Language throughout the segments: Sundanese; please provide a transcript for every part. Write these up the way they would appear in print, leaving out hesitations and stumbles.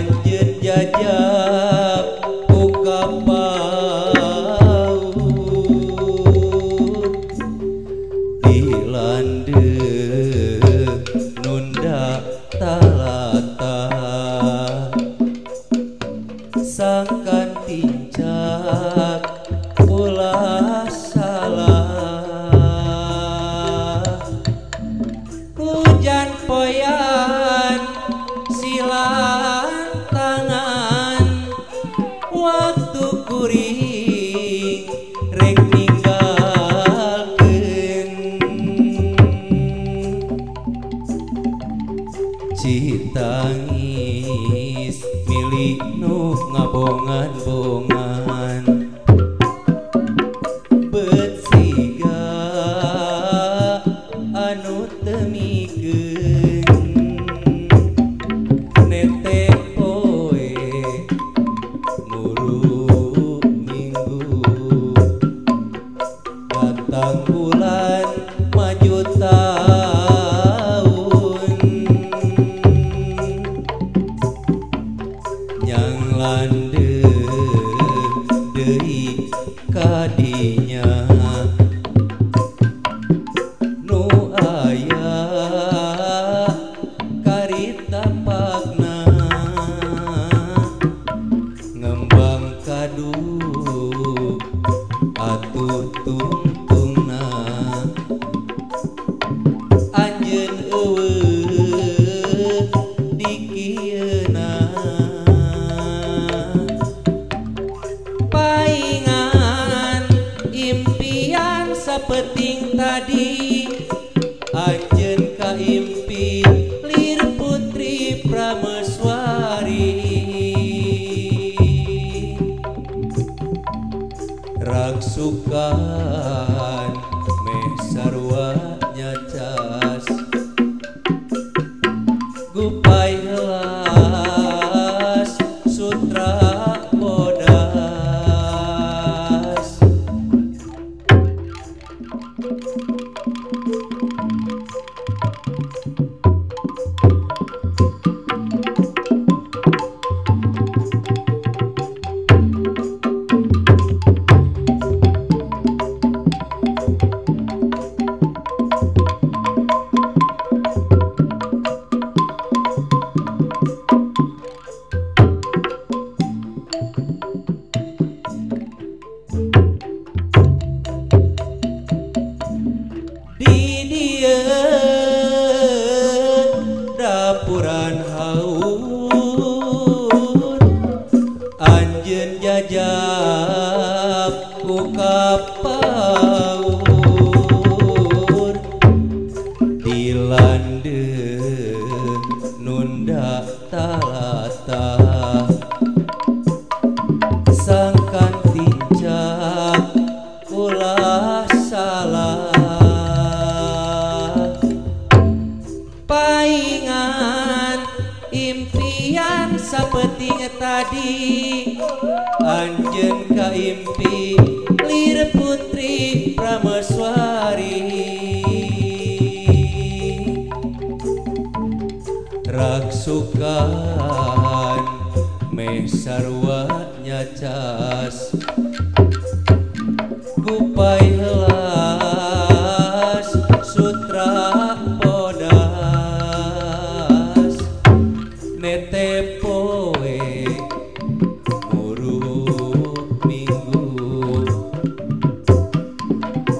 anjeun jajab ku kapaut dilandeuh nunda talata sangkan tincak ulah salah hujan poyan silang tangan waktu kuring rek ninggalkeun citangis milik nu ngabongan-bongan bet siga anu teu mikeun nete poe muru minggu datang bulan maju tahun nyang landeuh deui kadinya nu aya karita pakna ngembang kadu atuh tungtungna anjeun eueuh dikieuna paingan impian sapeting tadi anjeun kaimpi lir putri prameswari ragsukan meh sarua nyacas gupai helas sutra bodas di dieu dapuran haur anjeun jajab ku kapaur dilandeuh nunda talata sangkan tincak ulah salah paingan impian sapeting tadi anjeun kaimpi lir putri prameswari ragsukan meh sarua nyacas gupai helas sutra bodas nete poe muru minggu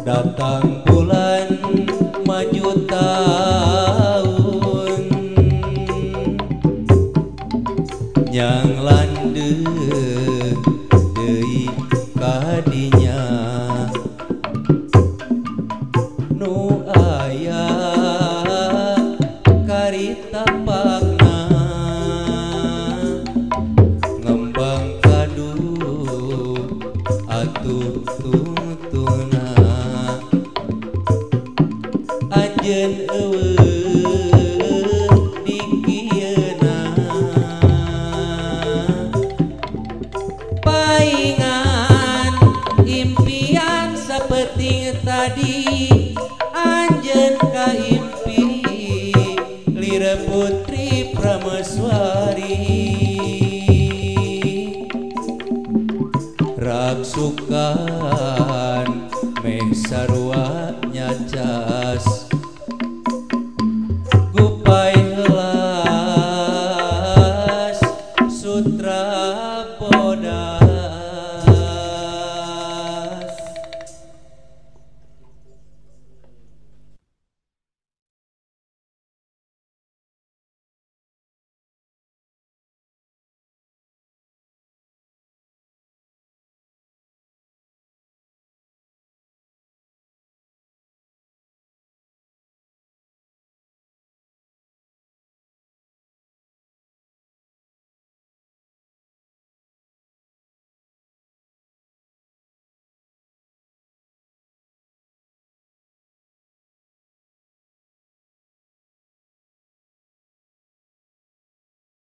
datang bulan maju tahun nyang landeuh deui kadinya nu aya karita pakna ngembang kadu atuh tuntuna anjeun eueuh dikieuna pasukan meh sarua nyacas Gupai helas sutra